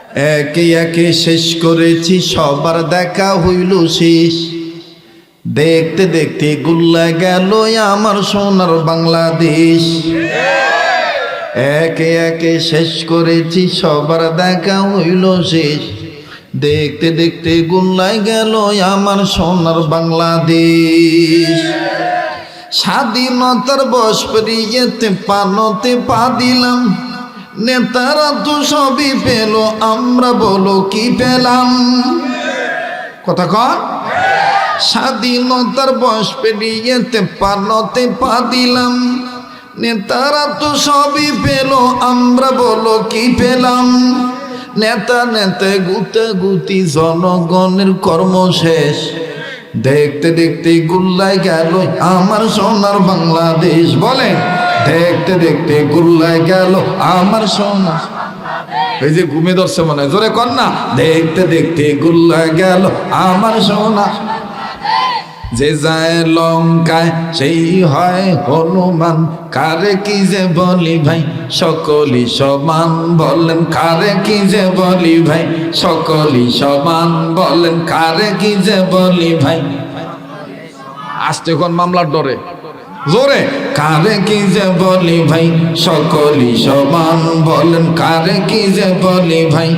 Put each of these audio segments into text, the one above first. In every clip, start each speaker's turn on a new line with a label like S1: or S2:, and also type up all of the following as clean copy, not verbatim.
S1: একে একে শেষ করেছি, সবার দেখা হইল শেষ। দেখতে দেখতে গুল্লা গেল আমার সোনার বাংলাদেশ। একে একে শেষ করেছি, সবার দেখা হইল শেষ। দেখতে দেখতে গুল্লা গেল আমার সোনার বাংলাদেশ। স্বাধীনতার বয়স পেরিয়েতে পানতে পা দিলাম, নেতারা তো সবই পেল, আমরা বলো কি পেলাম? কথা কন। স্বাধীনতার বয়স পেরিয়েতে পানতে পা দিলাম, নেতারা তো সবই পেল, আমরা বলো কি পেলাম? নেতা নেতা গুতা গুতি, জনগণের কর্ম শেষ। দেখতে দেখতে গুল্লায় গেল আমার সোনার বাংলাদেশ। বলেন, দেখতে দেখতে গুল্লায় গেল আমার সোনা। এই যে ঘুমে ধরছে মনে হয়, জোরে কর না। দেখতে দেখতে গুল্লায় গেল আমার সোনা। যে যায় লঙ্কায় সেই হয় হনুমান, কারে কি যে বলি ভাই সকলি সমান। বলেন কারে কি যে বলি ভাই সকলি সমান। বলেন কারে কি যে বলি ভাই। আসতে কোন মামলার ডরে, জোরে। কারে কি যে বলি ভাই সকলি সমান। বলেন কারে কি যে বলি ভাই।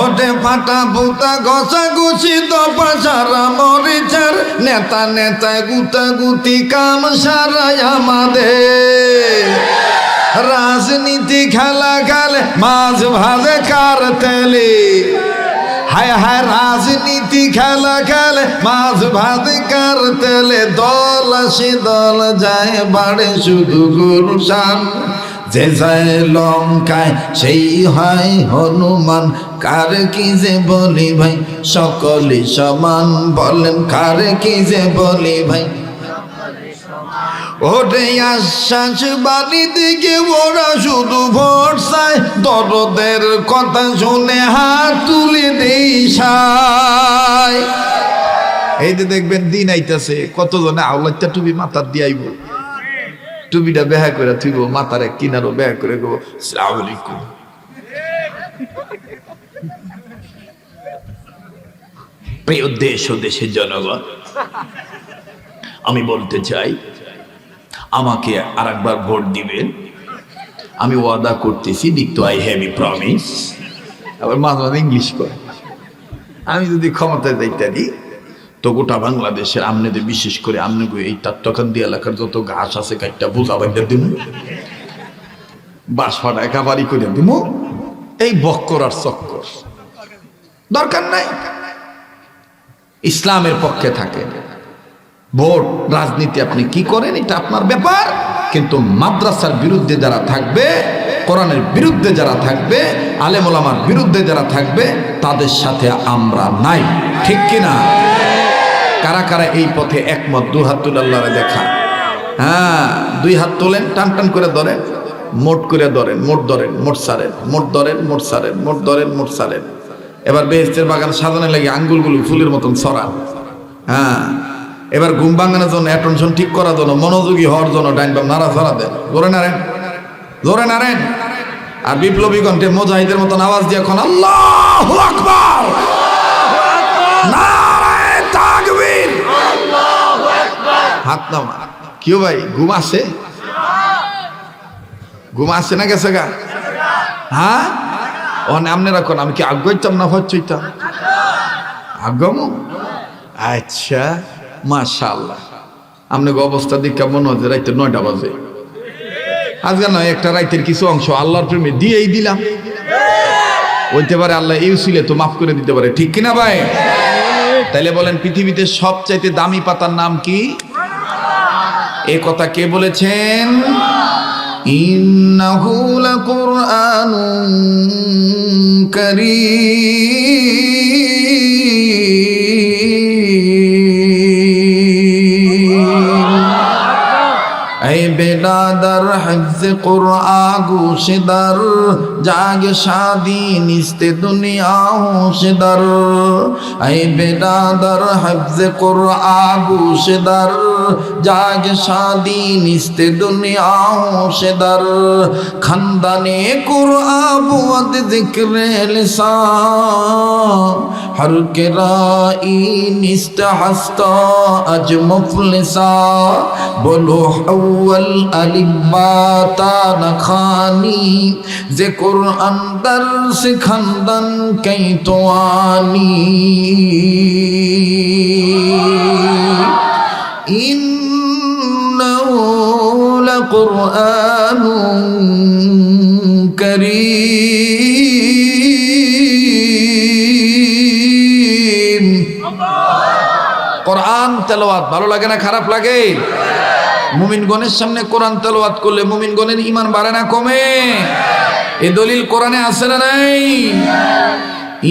S1: ওটে ফাটা পুতা ঘষা ঘুষি দপা সারা মরিচার, নেতা নেতা গুতা গুতি কাম সারাই আমাদের। রাজনীতি খেলা খেলে মাছ ভাজে কার তেলে। হায় হায় রাজনীতি খেলা খেলে মাছ ভাজে কার তেলে। দল আসে দল যায় বাড়ে শুধু গুরুসান। যে যায় লঙ্কায় সেই হয় হনুমান, কারে কি যে বলি ভাই সকলে সমান। বলেন কারে কি যে বলি ভাই। ওরে আশ্বাস বাড়ি দিকে ওরা শুধু ভোট চায়, দরদের কথা শুনে হাত তুলে দেই সাই। এই যে দেখবেন দিন আইতাছে, কতজনে আওলাদটা টুপি মাথার দিয়ে আইব, টুপিটা বেহা করে থইব, মাথার এক কিনারও বেহা করে গো আসসালামু আলাইকুম। প্রিয় দেশ ও দেশের জনগণ, আমি বলতে চাই আমাকে আরেকবার ভোট দিবেন। আমি ওয়াদা করতেছি, দিক্ত আই হ্যাভ এ প্রমিস। আবার মাঝে মাঝে ইংলিশ করে। আমি যদি ক্ষমতায় যাইতে দিই তো গোটা বাংলাদেশের আমনেদের, বিশেষ করে আমনে এই টাট্টকান্দি এলাকার যত ঘাস আছে কাইটটা বোঝা বাইন্দা দিব, বাস ফাটা একাবারি করে দিব। এই বক্কর আর চক্কর দরকার নাই। ইসলামের পক্ষে থাকে। ভোট রাজনীতি আপনি কি করেন এটা আপনার ব্যাপার, কিন্তু মাদ্রাসার বিরুদ্ধে যারা থাকবে, কোরআনের বিরুদ্ধে যারা থাকবে, আলেম ওলামার বিরুদ্ধে যারা থাকবে, তাদের সাথে আমরা নাই। ঠিক কিনা? কারা কারা এই পথে একমত? দু হাত তুলে আল্লাহরে দেখা। হ্যাঁ, দুই হাত তোলেন, টান টান করে ধরেন, মোট করে ধরেন, মোট ধরেন, মোট সারেন, মোট ধরেন, মোট সারেন, মোট ধরেন, মোট সারেন। এবার বেহেশতের বাগান সাজানো লাগে আঙ্গুলগুলো ফুলের মতন ছড়ান। হ্যাঁ, এবার ঘুম ভাঙানোর জন্য, অ্যাটেনশন ঠিক করার জন্য, মনোযোগী হওয়ার জন্য ডাইন বাম নাড়া ছড়া দেন। জোরে নাড়েন, জোরে নাড়েন। আর বিপ্লবী কণ্ঠে মুজাহিদের মতন আওয়াজ দিয়ে এখন আল্লাহু আকবার, নারায়ে তাকবীর, আল্লাহু আকবার। হাত নামা। কিও ভাই, ঘুম আসে? ঘুম আসে না গেছে গা? হ্যাঁ, আপনারা কোন, আমি কি আগ্রহতাম না হচ্ছইতাম? আগ্রহ? আচ্ছা, মাশাআল্লাহ। আপনাকে অবস্থা দেখে মনে হচ্ছে রাইতে 9টা বাজে। আজকে নয়, একটা রাইতের কিছু অংশ আল্লাহর প্রেমে দিয়েই দিলাম। হইতে পারে আল্লাহ এই উসিলে তো মাফ করে দিতে পারে। ঠিক কিনা ভাই? তাইলে বলেন, পৃথিবীতে সবচাইতে দামি পাতার নাম কি? এ কথা কে বলেছেন? ইন্নাহু লাকুরআনুন কারীম। এই বেলাদার হিফজ কুরআন গোশদার, জাগ শাদি নিস্তে দুনিয়া হোশদার। এই বেলাদার হিফজ কুরআন গোশদার, जागे शादी निस्ते दुनिया से दर खंदाने कुरान बुअद जिक्र लिसान हर के राई निस्त हस्ता अज मुफलिसा बोलो अव्वल अलिबाता नखानी जे कुरान दर से खंदन कई तो आनी इन्नहु लकुरआनुन करीम। कुरान তেলাওয়াত ভালো লাগে না খারাপ লাগে? মুমিনগণের সামনে কোরআন তেলাওয়াত করলে মুমিনগণের ঈমান বাড়ে না কমে? এই দলিল কোরআনে আছে না নাই?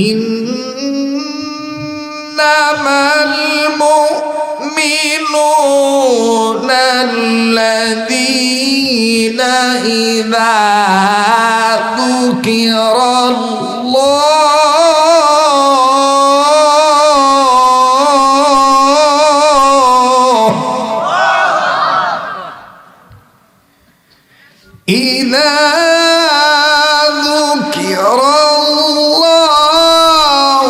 S1: ইন্নামাল মুমিনুনা আল্লাযীনা ইযা ذكر الله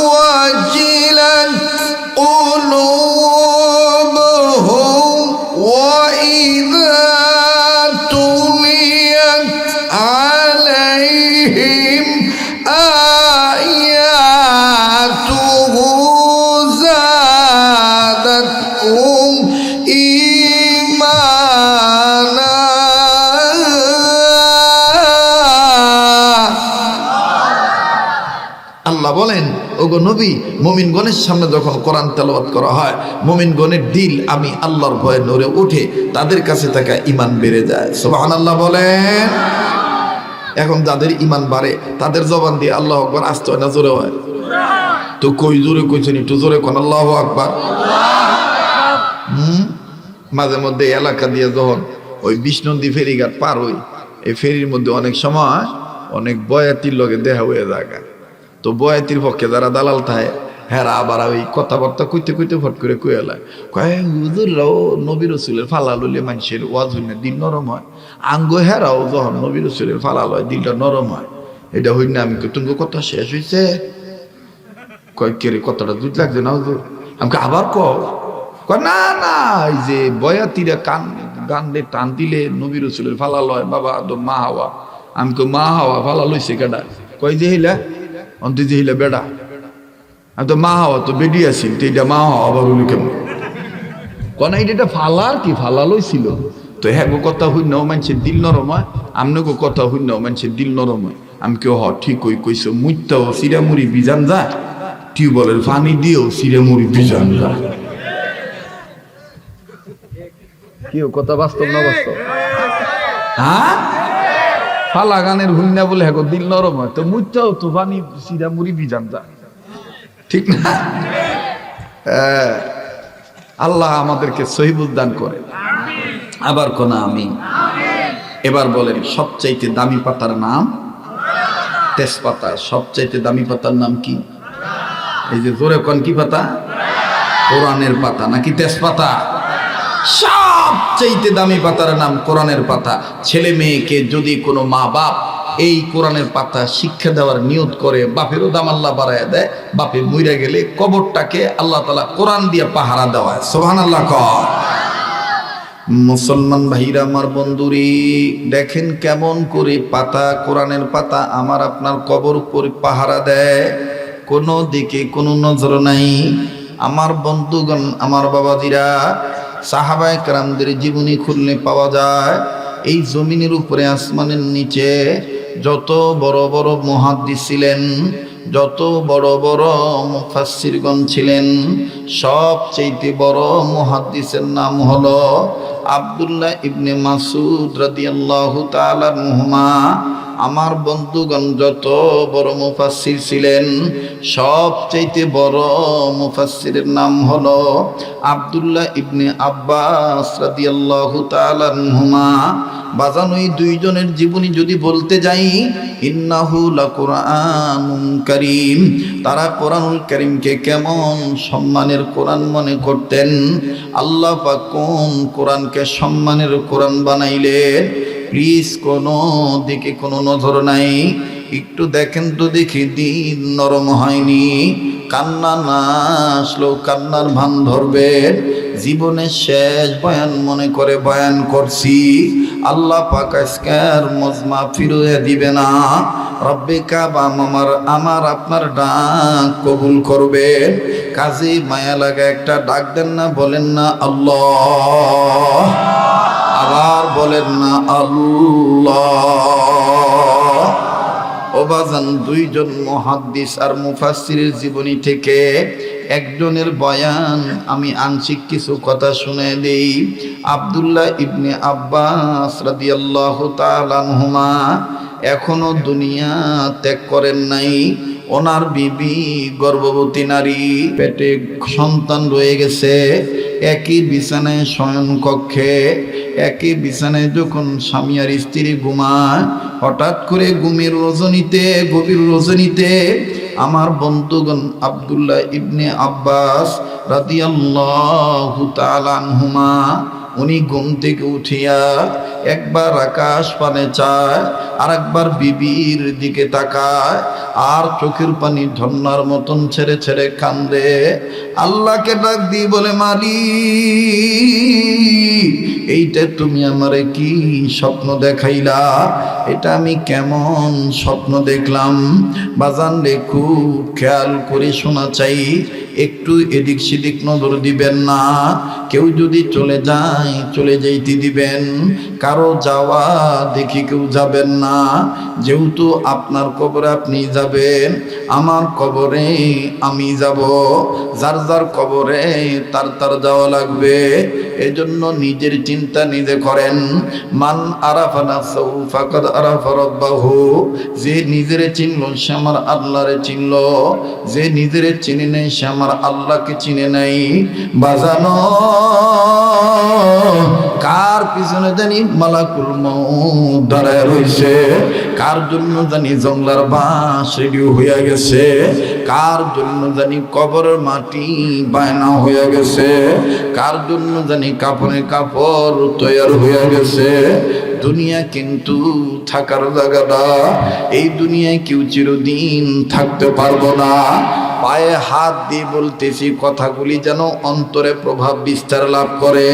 S1: وجلت قلوبهم وإذا تليت عليهم آياته زادتهم إيمانا। আল্লাহ বলেন, ওগো নবী, মুমিনগণের সামনে যখন কোরআন তেলাওয়াত করা হয় মুমিনগণের দিল আমি আল্লাহর ভয়ে নড়ে উঠে, তাদের কাছে থাকা ঈমান বেড়ে যায়। সুবহানাল্লাহ বলেন। এখন যাদের ঈমান বাড়ে তাদের জবান দিয়ে আল্লাহু আকবার আসতে হয় না জোরে হয়? তো কই জোরে কইছেন, একটু জোরে কোন আল্লাহু আকবার। মাঝে মধ্যে এলাকা দিয়ে যখন ওই বিষ্ণুনদী ফেরিঘাট পার হই, এই ফেরির মধ্যে অনেক সময় অনেক বয়াতির লগে দেখা হয়ে যায়। তো বয়াতির পক্ষে যারা দালাল থাকে হেরা আবার ওই কথাবার্তা কইতে কইতে ফট করে কইলা কয় হুজুররাও নবী রাসূলের ফালা লইলে মানুষের ওয়াজ হইনা দিল নরম হয়, আঙ্গ হেরাও যখন নবী রাসূলের ফালা লয় দিলটা নরম হয়। এটা হই না? আমি তুমি কথা শেষ হইছে? কয় কে রে, কথাটা দুধ লাগছে না হুজুর? আমাকে আবার কয় না না, এই যে বয়াতিরা গান দিয়ে টান দিলে নবী রাসূলের ফালা লয় বাবা তো মা হাওয়া। আমি কই মা হাওয়া ফালা লইছে কেডা? কয় যে হিলা অন্তে যে হিলা বেড়া। আমি তো মা হাওয়া তো বেডি আছিল, তো এটা মা হাওয়া আবার বলি কেমন? কনা এটা ফালার কি ফালা লইছিল? তো হ্যাঁ গো কথা হইনাও মানুষের দিল নরম হয়, আমনগো কথা হইনাও মানুষের দিল নরম হয়। আমি কেউ ঠিক কইছো মুইতাও সিরামুড়ি বিজান যায়, টিউবওয়েলের পানি দিয়েও সিরামুড়ি বিজান যায়। কেউ কথা বাস্তব না বাস্তব? হ্যাঁ, ফালা গানের হুন্না বলে হ্যাঁ দিল নরম হয়, তো মুইতাও তো পানি সিরামুড়ি বিজান যায়, ঠিক না? আল্লাহ আমাদেরকে সহিবুল দান করে। আবার কোন আমি এবার বলেন, সবচাইতে দামি পাতার নাম তেজপাতা। সবচাইতে দামি পাতার নাম কি? এই যে জোরে কোন কি পাতা? কোরআনের পাতা নাকি তেজপাতা? সবচাইতে দামি পাতার নাম কোরআনের পাতা। ছেলে মেয়েকে যদি কোনো মা বাপ এই কোরআনের পাতা শিক্ষা দেওয়ার নিয়ত করে, বাপেরও দাম আল্লাহ বাড়ায় দেয়। বাপে মইরা গেলে কবরটাকে আল্লাহ তাআলা কোরআন দিয়ে পাহারা দেওয়ায়। সুবহানাল্লাহ কর। মুসলমান ভাইরা আমার বন্ধুরি, দেখেন কেমন করে পাতা, কোরআনের পাতা আমার আপনার কবর উপর পাহারা দেয়। কোনো দিকে কোনো নজর নাই। আমার বন্ধুগণ, আমার বাবাজিরা, সাহাবায়ে কেরামদের জীবনী খুললে পাওয়া যায় এই জমিনের উপরে আসমানের নিচে যত বড় বড় মুহাদ্দিস ছিলেন, যত বড় বড় মুফাসসিরগণ ছিলেন, সবচেয়ে বড় মুহাদ্দিসের নাম হলো আব্দুল্লাহ ইবনে মাসউদ রাদিয়াল্লাহু তাআলা আনহুমা। আমার বন্ধুগণ যত বড় মুফাসসির ছিলেন সবচেয়ে বড় মুফাসসিরের নাম হলো আব্দুল্লাহ ইবনে আব্বাস রাদিয়াল্লাহু তাআলা আনহুমা। বাজান ওই দুইজনের জীবনী যদি বলতে যাই, ইন্নাহু লাকুরআনুন কারীম, তারা কোরআনুল কারীমকে কেমন সম্মানের কোরআন মনে করতেন। আল্লাহ পাক কোন কোরআনকে সম্মানের কোরআন বানাইলে প্লিজ কোনো দিকে কোনো নজর নাই, একটু দেখেন তো দেখি দিন নরম হয়নি। কান্না না আসলেও কান্নার ভান ধরবে। জীবনের শেষ বয়ান মনে করে বয়ান করছি, আল্লাহ পাক আজকের মজমা ফিরিয়ে দিবে না। রব্বে কাবা আমার আপনার ডাক কবুল করবে। কাজী মায়া লাগা একটা ডাক দেন না, বলেন না আল্লাহ, আবার বলেন না আল্লাহ। ও বাজান, দুইজন মুহাদ্দিস আর মুফাসসিরের জীবনী থেকে একজনের বয়ান আমি আংশিক কিছু কথা শুনে দেই। আব্দুল্লাহ ইবনে আব্বাস রাদিয়াল্লাহু তাআলা আনহুমা এখনো দুনিয়া ত্যাগ করেন নাই। ওনার বিবি গর্ভবতী নারী, পেটে সন্তান রয়ে গেছে। একই বিছানায় শয়ন কক্ষে, একই বিছানায় যখন স্বামী আর স্ত্রী ঘুমায়, হঠাৎ করে গভীর রজনীতে আমার বন্ধুগণ আব্দুল্লাহ ইবনে আব্বাস রাদিয়াল্লাহু তাআলা আনহুমা উনি ঘুম থেকে উঠিয়া একবার আকাশ পানে চায়, আর একবার বিবির দিকে তাকায়, আর চোখের পানি ঝর্ণার মতন ছেড়ে ছেড়ে কান্দে। আল্লাহকে ডাক দিয়ে বলে, মালিক, এইটা তুমি আমারে কি স্বপ্ন দেখাইলা? এটা আমি কেমন স্বপ্ন দেখলাম? বাজান রে, খুব খেয়াল করে শোনা চাই, একটু এদিক সেদিক নজর দিবেন না। কেউ যদি চলে যায় চলে যাইতে দিবেন, কারো যাওয়া দেখি কেউ যাবেন না। যেহেতু আপনার কবরে আপনি যাবেন, আমার কবরে আমি যাব, যার যার কবরে তার তার যাওয়া লাগবে। এজন্য নিজের চিন্তা নিজে করেন। মান আরাফা নাফসাহু ফাকাদ আরাফা রাব্বাহু, যে নিজেরে চিনল সে আমার আল্লাহরে চিনল, যে নিজেরে চিনে নেই সে আমার আল্লাহকে চিনে নাই। বাজানো কার পিছনে জানি মালাকুল মউত দাঁড়ায় রইছে, কার জন্য জানি জংলার বাঁশ রেডি হইয়া গেছে, কার জন্য জানি কবরের মাটি বায়না হইয়া গেছে, কার জন্য জানি কাপড়ে কাপড় তৈয়ার হইয়া গেছে। দুনিয়া কিন্তু থাকার জায়গাটা, এই দুনিয়ায় কেউ চিরদিন থাকতে পারবো না। পায়ে হাত দিয়ে বলতেছি, কথাগুলি যেন অন্তরে প্রভাব বিস্তার লাভ করে,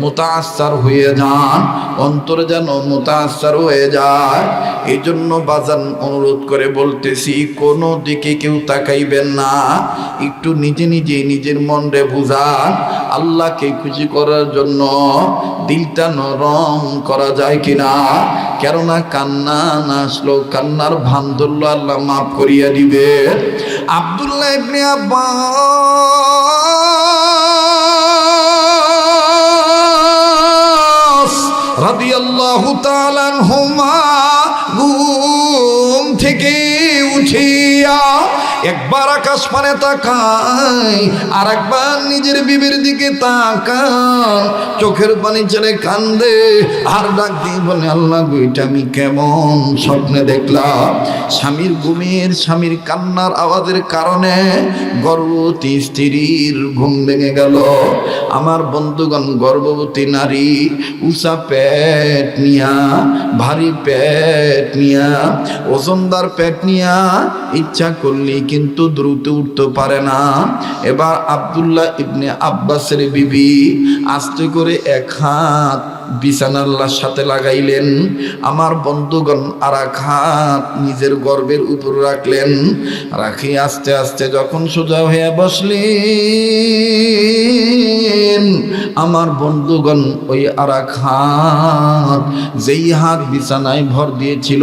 S1: মুতাআসসার হয়ে যান, অন্তরে যেন মুতাআসসার হয়ে যায়। এই জন্য বাজান অনুরোধ করে বলতেছি, কোনো দিকে কেউ তাকাইবেন না, একটু নিজে নিজে নিজের মনরে বুঝান। আল্লাহকে খুশি করার জন্য দিলটা নরম করা যায় কিনা? কেননা কান্না না আসলো, কান্নার ভান ধরলো আল্লাহ মাফ করিয়া দিবে। আব্দুল্লাহ ইবনে আব্বাস রাদিয়াল্লাহু তাআলা আনহুমা ঘুম থেকে উঠিয়া একবার আকাশ পানে তাকায়, আর একবার নিজের বিবির দিকে তাকান, চোখের পানি ছেড়ে কান্দে, আর ডাক দিয়ে বলে, আল্লাহ গো, এটা আমি কেমন স্বপ্নে দেখলাম? স্বামীর কান্নার আওয়াজের কারণে গর্ভবতী স্ত্রীর ঘুম ভেঙে গেল। আমার বন্ধুগণ, গর্ভবতী নারী উঁচা পেট নিয়া, ভারী পেট নিয়া, ওজনদার পেট নিয়া ইচ্ছা করলি কিন্তু দ্রুত উঠতে পারে না। এবার আব্দুল্লাহ ইবনে আব্বাসের বিবি আস্তে করে এক হাত বিছানার সাথে লাগাইলেন। আমার বন্ধুগণ আর এক হাত নিজের গর্বের উপর রাখলেন, রাখি আস্তে আস্তে যখন সোজা হয়ে বসলেন, আমার বন্ধুগণ ওই আর এক হাত, যেই হাত বিছানায় ভর দিয়েছিল,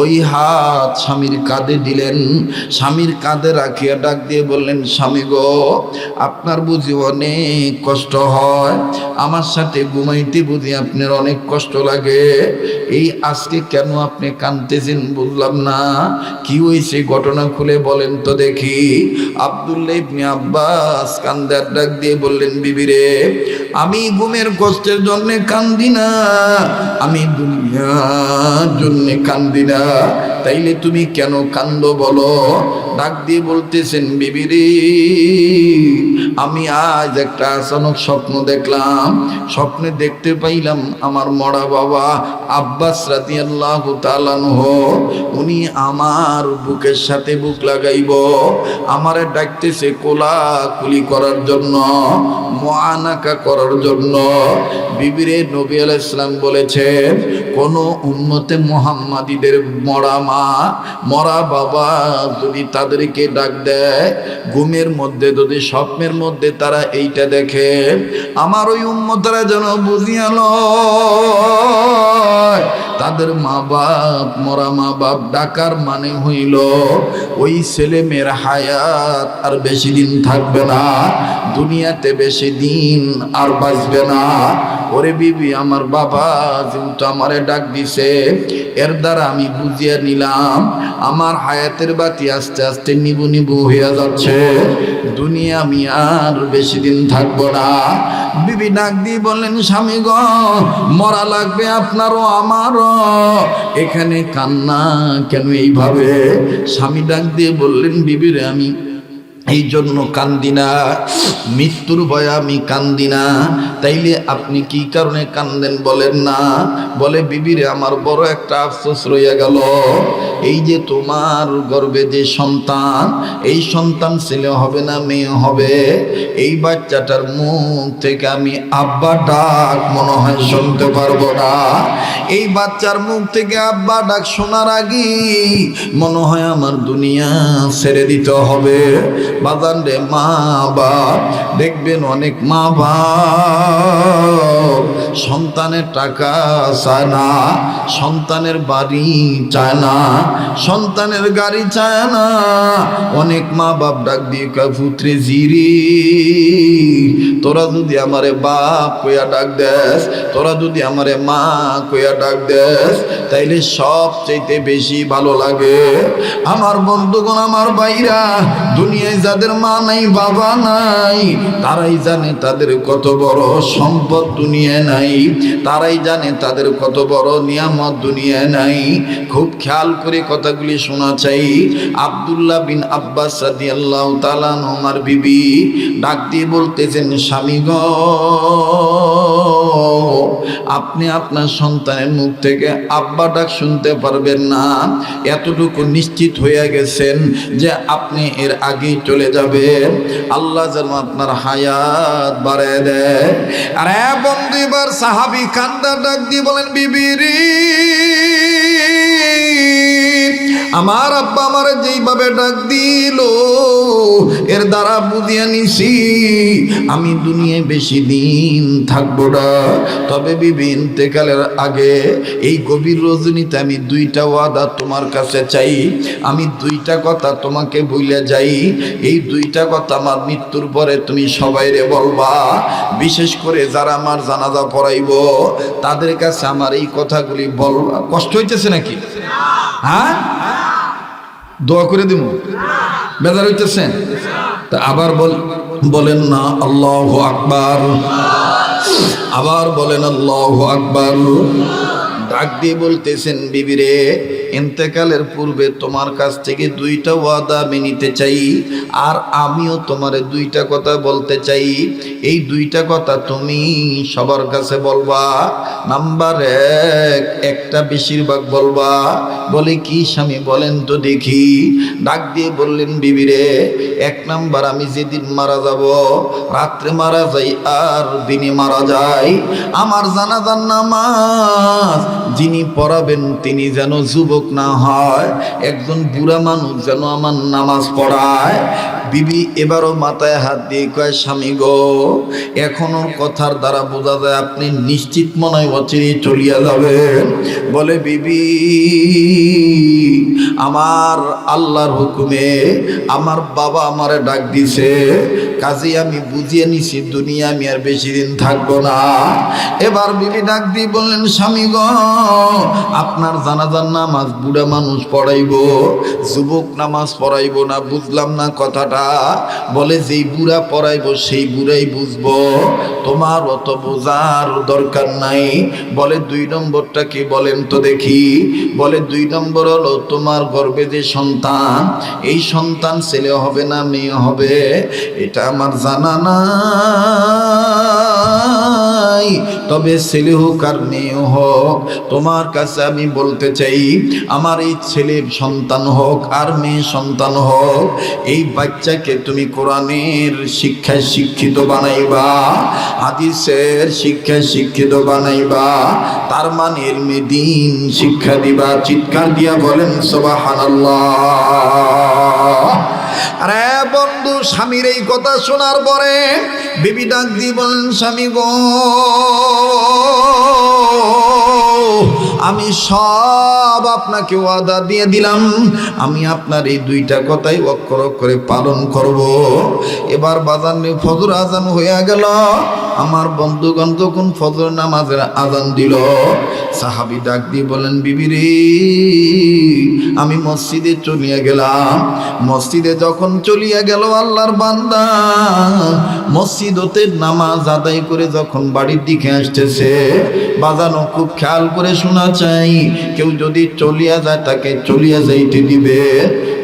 S1: ওই হাত হাত স্বামীর কাঁধে দিলেন, স্বামীর কাঁধে রাখিয়া ডাক দিয়ে বললেন, স্বামী গো, আপনার বুঝি অনেক কষ্ট হয়, আমার সাথে ঘুমাইতে বুঝি আপনার অনেক কষ্ট লাগে, এই আজকে কেন আপনি কাঁদতেছেন বুঝলাম না, কি হয়েছে ঘটনা খুলে বলেন তো দেখি। আব্দুল্লাহ ইবনে আব্বাস কান্দার ডাক দিয়ে বললেন, বিবি রে, আমি ঘুমের কষ্টের জন্য কান্দি না, আমি দুনিয়ার জন্য কান্দি না, তাইলে তুমি কেন কান্দো বলো? ডাক দিয়ে বলতেছেন, বিবি রে, আমি আজ একটা আচানক স্বপ্ন দেখলাম, স্বপ্নে দেখতে পাইলাম আমার মরা বাবা আব্বাস রাদিয়াল্লাহু তাআলা আনহু উনি আমার বুকের সাথে বুক লাগাইব, আমারে ডাকতেছে কোলাকুলি করার জন্য, মুআনাকা করার জন্য। বিবিরে, নবী আলাইহিস সালাম বলেছেন, কোন উম্মতে মুহাম্মাদীদের মরা মা মরা বাবা যদি তাদেরকে ডাক দেয় ঘুমের মধ্যে, যদি স্বপ্নের মধ্যে তারা এইটা দেখে, আমার ওই উম্মতরা যেন বুঝিয়া লয় তাদের মা বাপ, মরা মা বাপ ডাকার মানে হইল ওই ছেলে মেয়ের হায়াত আর বেশি দিন থাকবে না, দুনিয়াতে বেশি দিন আর বাঁচবে না। ওরে বিবি, আমার বাবা যেহেতু আমারে ডাক দিছে, এর দ্বারা আমি বুঝিয়ে নিলাম আমার হায়াতের বাতি আস্তে আস্তে নিবু নিবু হয়ে যাচ্ছে, দুনিয়া আমি আর বেশি দিন থাকবো না। বিবি ডাক দিয়ে বললেন, স্বামী গো, মরা লাগবে আপনারও আমারও, এখানে কান্না কেন এইভাবে? স্বামী ডাক দিয়ে বললেন, বিবিরে, আমি এই জন্য কান্দি না, মৃত্যুর ভয়ে আমি কান্দি না। তাইলে আপনি কি কারণে কান্দেন বলেন না? বলে, বিবিরে, আমার বড় একটা আফসোস রইয়া গেল, এই যে তোমার গর্ভে যে সন্তান, এই সন্তান ছেলে হবে না মেয়ে হবে, এই বাচ্চাটার মুখ থেকে আমি আব্বা ডাক মনে হয় শুনতে পারবো না। এই বাচ্চার মুখ থেকে আব্বা ডাক শোনার আগে মনে হয় আমার দুনিয়া ছেড়ে দিতে হবে। বাজান রে, মা বাপ দেখবেন, অনেক মা বাপ সন্তানের টাকা চায় না, সন্তানের বাড়ি চায় না, সন্তানের গাড়ি চায় না। অনেক মা বাপ ডাক দিয়ে কয়, পুত্রে জিরি, তোরা যদি আমারে বাপ কইয়া ডাক দেস, তোরা যদি আমারে মা কইয়া ডাক দেস, তাইলে সবচেয়ে বেশি ভালো লাগে। আমার বন্ধুগণ, আমার ভাইরা, দুনিয়ায় যাদের মা নাই বাবা নাই, তারাই জানে তাদের কত বড় সম্পদ দুনিয়ায় নাই, তারাই জানে তাদের কত বড় নিয়ামত দুনিয়ায় নাই। খুব খেয়াল করে কথাগুলি শোনা চাই। আব্দুল্লাহ বিন আব্বাস রাদিয়াল্লাহু তাআলা আমার বিবি ডাক দিয়ে বলতেছেন, স্বামী গো, আপনি আপনার সন্তানের মুখ থেকে আব্বা ডাক শুনতে পারবেন না, এতটুকু নিশ্চিত হয়ে গেছেন যে আপনি এর আগেই চলে যাবেন। আল্লাহ যেন আপনার হায়াত বাড়ায় দেয়। আরে বন্ধু, এবার সাহাবী কান্দা ডাক দিয়ে বলেন, বিবিরি, আমার আব্বা আমার যেইভাবে ডাক দিল, এর দ্বারা বুঝিয়ে নিছি আমি দুনিয়ায় বেশি দিন থাকবো না। তবে বিবি, ইন্তেকালের আগে এই গভীর রজনীতে আমি দুইটা ওয়াদা তোমার কাছে চাই, আমি দুইটা কথা তোমাকে বইলে যাই, এই দুইটা কথা আমার মৃত্যুর পরে তুমি সবাইরে বলবা, বিশেষ করে যারা আমার জানাজা পড়াইব তাদের কাছে আমার এই কথাগুলি বলবা। কষ্ট হইতেছে নাকি? হ্যাঁ, দোয়া করে দিব, বেজার হইতেছেন? তা আবার বলেন না আল্লাহু আকবার, আবার বলেন আল্লাহু আকবার। ডাক দিয়ে বলতেছেন, বিবিরে, ইন্তেকালের পূর্বে তোমার কাছ থেকে দুইটা ওয়াদা আমি নিতে চাই, আর আমিও তোমারে দুইটা কথা বলতে চাই। এই দুইটা কথা তুমি সবার কাছে বলবা। নাম্বার এক, একটা বেশিরভাগ বলবা। বলে, কি স্বামী বলেন তো দেখি। ডাক দিয়ে বললেন, বিবিরে, এক নাম্বার, আমি যেদিন মারা যাব, রাত্রে মারা যাই আর দিনে মারা যাই, আমার জানাজার নামাজ যিনি পড়াবেন তিনি যেন যুবক যুবক না হয়, একজন বুড়া মানুষ যেন আমার নামাজ পড়ায়। বিবি এবারও মাথায় হাত দিয়ে কয়, স্বামী গো, এখনো কথার দ্বারা বোঝা যায় আপনি নিশ্চিত মনে হয় অচিরে চলিয়া যাবেন। বলে, বিবি আমার আল্লাহর হুকুমে আমার বাবা আমারে ডাক দিছে, কাজে আমি বুঝিয়ে নিছি দুনিয়া আমি আর বেশি দিন থাকবো না। এবার বিবি ডাক দিয়ে বললেন, স্বামী গো, আপনার জানাজার নামাজ বুড়া মানুষ পড়াইবো, যুবক নামাজ পড়াইবো না। বুঝলাম না কথাটা। বলে, যেই বুড়া পড়াইবো সেই বুড়াই বুঝবো, তোমার অত বোঝার দরকার নাই। বলে, 2 নম্বরটা কি বলেন তো দেখি। বলে, 2 নম্বর হলো তোমার গর্ভে যে সন্তান, এই সন্তান ছেলে হবে না মেয়ে হবে এটা আমার জানা নাই, তবে ছেলে হোক আর মেয়ে হোক তোমার কাছে আমি বলতে চাই, আমার এই ছেলে সন্তান হোক আর মেয়ে সন্তান হোক, এই বাচ্চাকে তুমি কোরআনের শিক্ষায় শিক্ষিত বানাইবা, হাদিসের শিক্ষায় শিক্ষিত বানাইবা, তার মানে ইলমে দ্বীন শিক্ষা দিবা। চিৎকার দিয়া বলেন সুবহানাল্লাহ। আরে বন্ধু, স্বামীর এই কথা শোনার পরে বিবি ডাক দিয়ে বলেন, স্বামী গো, আমি সব আপনাকে ওয়াদা দিয়ে দিলাম, আমি আপনার এই 2টা কথাই অক্ষর অক্ষরে পালন করব। এবার বাজানে ফজর আজান হয়ে গেল। আমার বন্ধুগণ তখন ফজর নামাজের আজান দিল। সাহাবী ডাক দিয়ে বলেন, বিবি রে, আমি মসজিদে চলিয়া গেলাম। মসজিদে যখন চলিয়া গেল আল্লাহর বান্দা, মসজিদ হতে নামাজ আদায় করে যখন বাড়ির দিকে আসতেছে, বাজানো খুব খেয়াল করে শোনা চাই, কেউ যদি চলিয়া যায় তাকে চলিয়া যাইতে দিবে।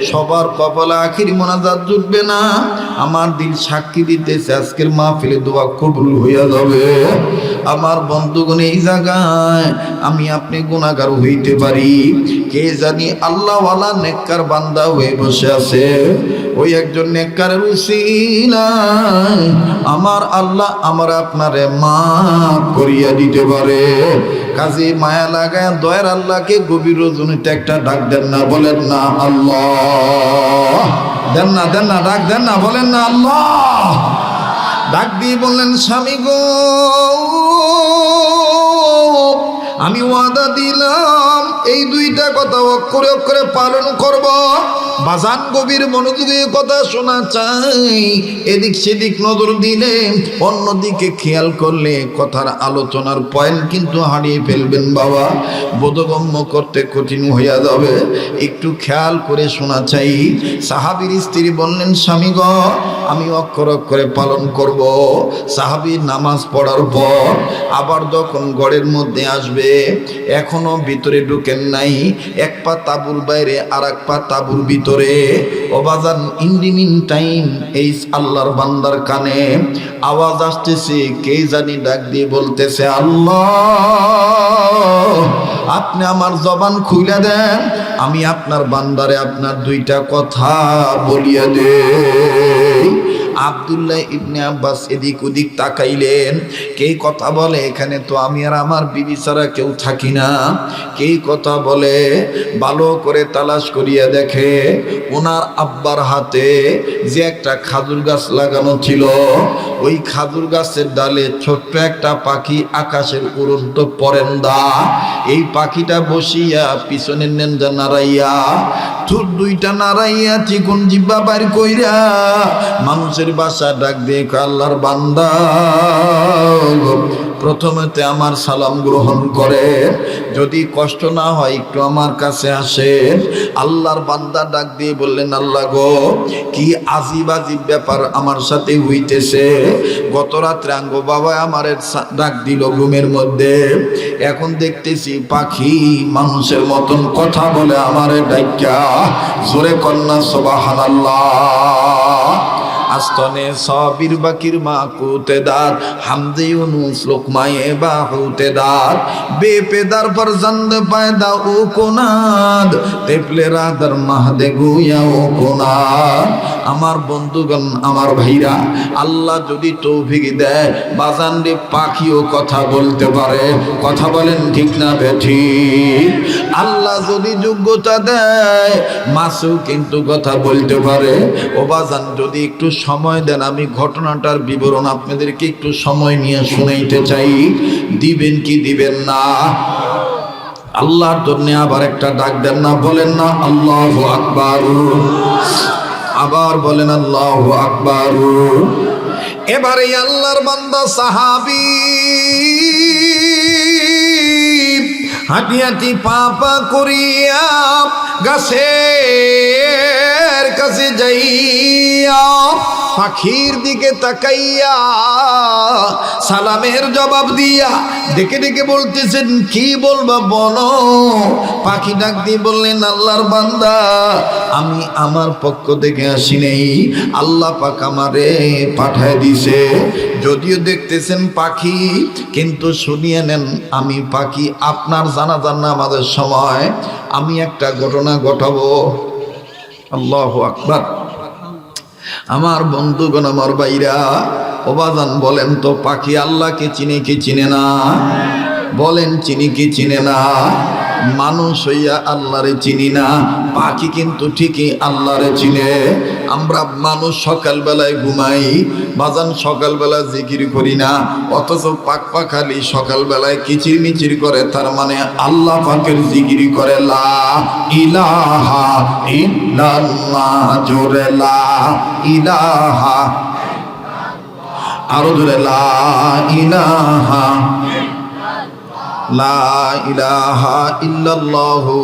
S1: সবার কপালে আখিরি মোনাজাত জুটবে না। আমার দিল সাক্ষী দিতেছে আজকের মাহফিলে দোয়া কবুল হইয়া যাবে। আমার বন্ধুগণ, এই জায়গায় আমি আপনি গুনাহগার হইতে পারি, কে জানি আল্লাহওয়ালা নেককার বান্দা হয়ে বসে আছে। ওই একজন নেককারের উসিলায় আমার আল্লাহ আমার আপনারে মাফ করিয়া দিতে পারে। কাজে মায়া লাগায় দয়ার আল্লাহকে গভীর রজনীতে একটা ডাক দেন না, বলেন না আল্লাহ, দেন না ডাক দেন না, বলেন না আল্লাহ। ডাক দিয়ে বললেন, স্বামী গো, আমি ওয়াদা দিলাম এই 2টা কথা অক্ষরে অক্ষরে পালন করব। বাজান গভীর মনোযোগে কথা শোনা চাই। এদিক সেদিক নজর দিলে, অন্যদিকে খেয়াল করলে কথার আলোচনার পয়েন্ট কিন্তু হারিয়ে ফেলবেন বাবা, বোধগম্য করতে কঠিন হইয়া যাবে। একটু খেয়াল করে শোনা চাই। সাহাবীর স্ত্রী বললেন, স্বামী গো, আমি অক্ষর অক্ষরে পালন করব। সাহাবী নামাজ পড়ার পর আবার যখন ঘরের মধ্যে আসবে, এখনো ভিতরে ঢুকেন নাই, এক পা তাঁবুর বাইরে আর এক পা তাঁবুর ভিতরে। ও বাজান, ইন্ডিমিন টাইম এই আল্লাহর বান্দার কানে আওয়াজ আসতেছে, কে জানি ডাক দিয়ে বলতেছে, আল্লাহ আপনি আমার জবান খুলে দেন, আমি আপনার বান্দারে আপনার 2টা কথা বলিয়া দেই। আব্দুল্লাহ ইবনে আব্বাস এদিক ওদিক তাকাইলেন, কে কথা বলে? এখানে তো আমি আর আমার বিবি ছাড়া কেউ থাকি না, কে কথা বলে? ভালো করে তালাশ করিয়া দেখে ওনার আব্বার হাতে যে একটা খাজুর গাছ লাগানো ছিল, ওই খাজুর গাছের ডালে ছোট্ট একটা পাখি আকাশের উড়ন্ত পরেন্দা, এই পাখিটা বসিয়া পিছনের নেন্দা নাড়াইয়া, ঠোঁট 2টা নাড়াইয়া চিকন জিব্বা বাইর কইরা মানুষের বাসা ডাক দিয়ে, আল্লাহর বান্দা প্রথমেতে আমার সালাম গ্রহণ করে, যদি কষ্ট না হয় একটু আমার কাছে আসেন। আল্লাহর বান্দা ডাক দিয়ে বললেন, আল্লাহ গো, কি আজিব আজিব ব্যাপার আমার সাথে হইতেছে। গত রাত্রে আঙ্গ বাবা আমার ডাক দিল ঘুমের মধ্যে, এখন দেখতেছি পাখি মানুষের মতন কথা বলে আমারে ডাক্কা। জোরে কন্যা সুবহানাল্লাহ। আস্তনে সাবির বাকির মাকুতে দার হামদে ইউনুস লোকমায়ে বাহুতে দার বেপেদার ফরজন্দ পয়দা ও কোনাদ তেপলে রাদার মাহদে গুয়া ও কোনাদ। আমার বন্ধুগণ, আমার ভাইরা, আল্লাহ যদি তৌফিক দেয় বাজান রে পাখিও কথা বলতে পারে। কথা বলেন ঠিক না বেঠিক? আল্লাহ যদি যোগ্যতা দেয় মাছও কিন্তু কথা বলতে পারে। ও বাজান যদি একটু সময় দেন আমি ঘটনাটার বিবরণ আপনাদেরকে একটু সময় নিয়ে শুনাইতে চাই। দিবেন কি দিবেন না? আল্লাহর জন্য আবার একটা ডাক দেন না? বলেন না আল্লাহু আকবার। আবার বলেন আল্লাহু আকবার। এবারে আল্লাহর বান্দা সাহাবী হাঁটি হাঁটি পা করিয়া গাছের কাছে যাইয়া পাখির দিকে তাকাইয়া সালামের জবাব দিয়া ডেকে ডেকে বলতেছেন, কি বলবা বলো। পাখি ডাক দিয়ে বললেন, আল্লাহর বান্দা আমি আমার পক্ষ থেকে আসি নেই, আল্লাহ পাক আমারে পাঠায় দিছে। যদিও দেখতেছেন পাখি, কিন্তু শুনিয়ে নেন আমি পাখি। আপনার জানাজার নামাজের সময় আমি একটা ঘটনা ঘটাবো। আল্লাহু আকবার। আমার বন্ধুগণ, আমার ভাইরা, ওবাজান বলেন তো পাখি আল্লাহকে চিনে কি চিনে না? বলেন চিনি কি চিনে না? মানুষ হইয়া আল্লাহরে চিনি না, পাখি কিন্তু ঠিকই আল্লাহরে চিনে। আমরা মানুষ সকালবেলায় ঘুমাই বাজান, সকালবেলা জিকির করি না, অথচ পাক পাখালি সকালবেলায় কিচির মিচির করে। তার মানে আল্লাহ পাকের জিকির করে। লা ইলাহা ইল্লাল্লাহ, জোরে লা ইলাহা, আরো জোরে লা ইলাহা, লা ইলাহা ইল্লাল্লাহু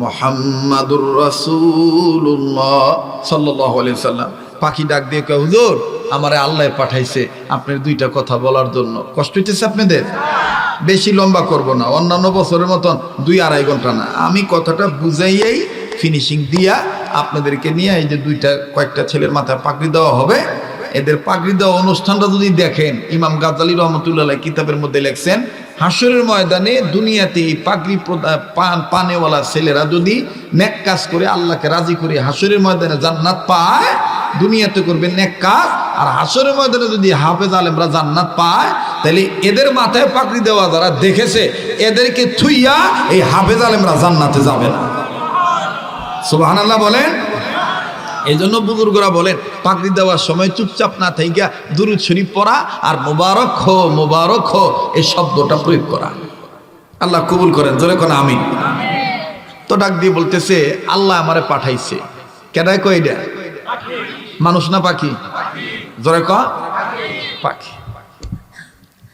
S1: মুহাম্মাদুর রাসূলুল্লাহ সাল্লাল্লাহু আলাইহি সাল্লাম। পাখি ডাক দিয়ে কয়, হুজুর আমারে আল্লাহ পাঠাইছে আপনার দুইটা কথা বলার জন্য। কষ্ট হইতেছে আপনাদের? বেশি লম্বা করব না, অন্যান্য বছরের মতন 2-2.5 ঘন্টা না। আমি কথাটা বুঝাইয়াই ফিনিশিং দিয়া আপনাদেরকে নিয়ে এই যে কয়েকটা ছেলের মাথায় পাগড়ি দেওয়া হবে, এদের পাগড়ি দেওয়া অনুষ্ঠানটা যদি দেখেন, ইমাম গাজ্জালী রহমতুল্লাহ আলাইহি কিতাবের মধ্যে লেখছেন, হাসরের ময়দানে দুনিয়াতে এই পাগড়ি পানেওয়ালা ছেলেরা যদি নেক কাজ করে আল্লাহকে রাজি করে হাসরের ময়দানে জান্নাত পায়, দুনিয়াতে করবে নেক কাজ, আর হাসরের ময়দানে যদি হাফেজ আলেমরা জান্নাত পায়, তাহলে এদের মাথায় পাগড়ি দেওয়া যারা দেখেছে এদেরকে থুইয়া এই হাফেজ আলেমরা জান্নাতে যাবে না। সুবহানাল্লাহ বলেন। এই জন্য বুজুর্গরা বলেন পাগড়ি দেওয়ার সময় চুপচাপ না থাইকা দুরূদ শরীফ পড়া আর মোবারক হো এই শব্দটা প্রয়োগ করা। আল্লাহ কবুল করেন, জোরে কোন আমিন। তো ডাক দিয়ে বলতেছে আল্লাহ আমারে পাঠাইছে। কেডায় কয়? এটা মানুষ না পাখি? জোরে কয় পাখি।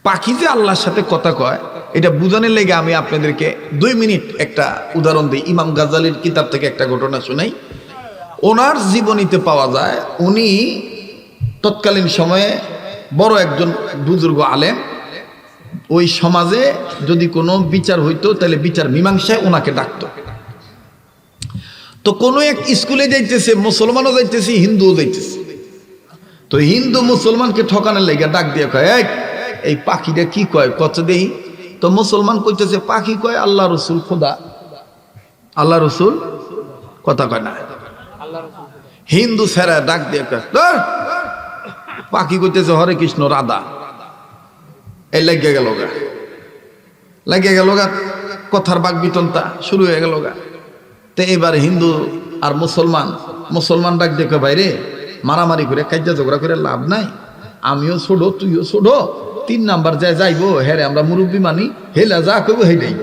S1: পাখি যে আল্লাহর সাথে কথা কয় এটা বুঝানোর লেগে আমি আপনাদেরকে 2 মিনিট একটা উদাহরণ দিই। ইমাম গাজ্জালীর কিতাব থেকে একটা ঘটনা শুনাই। ওনার জীবনীতে পাওয়া যায় উনি তৎকালীন সময়ে বড় একজন বুজুর্গ আলেম। ওই সমাজে যদি কোনো বিচার হইতো তাহলে বিচার মীমাংসায় ওনাকে ডাকতো। তো কোনো এক স্কুলে যাইতেছে, মুসলমানও যাইতেছে, হিন্দুও যাইতেছে। তো হিন্দু মুসলমানকে ঠকানোর লেগে ডাক দিয়ে কয়, এই পাখিটা কি কয় কত দেই। তো মুসলমান কইতেছে পাখি কয় আল্লাহ রসুল খোদা। আল্লাহ রসুল কথা কয় না। হিন্দু ছেড়া ডাক দিয়ে কয় পাখি কইতেছে হরে কৃষ্ণ রাধা। এই লাগিয়ে গেল গা, কথার বাক বিতনতা শুরু হয়ে গেল গা। তো এবার হিন্দু আর মুসলমান ডাক দেখে বাইরে মারামারি করে কাজ্জা ঝগড়া করে লাভ নাই। আমিও ছোড়ো তুইও ছোড়ো, 3 নাম্বার যাইবো হেরে আমরা মুরব্বী মানি, হেলা যা কইব হেডাই।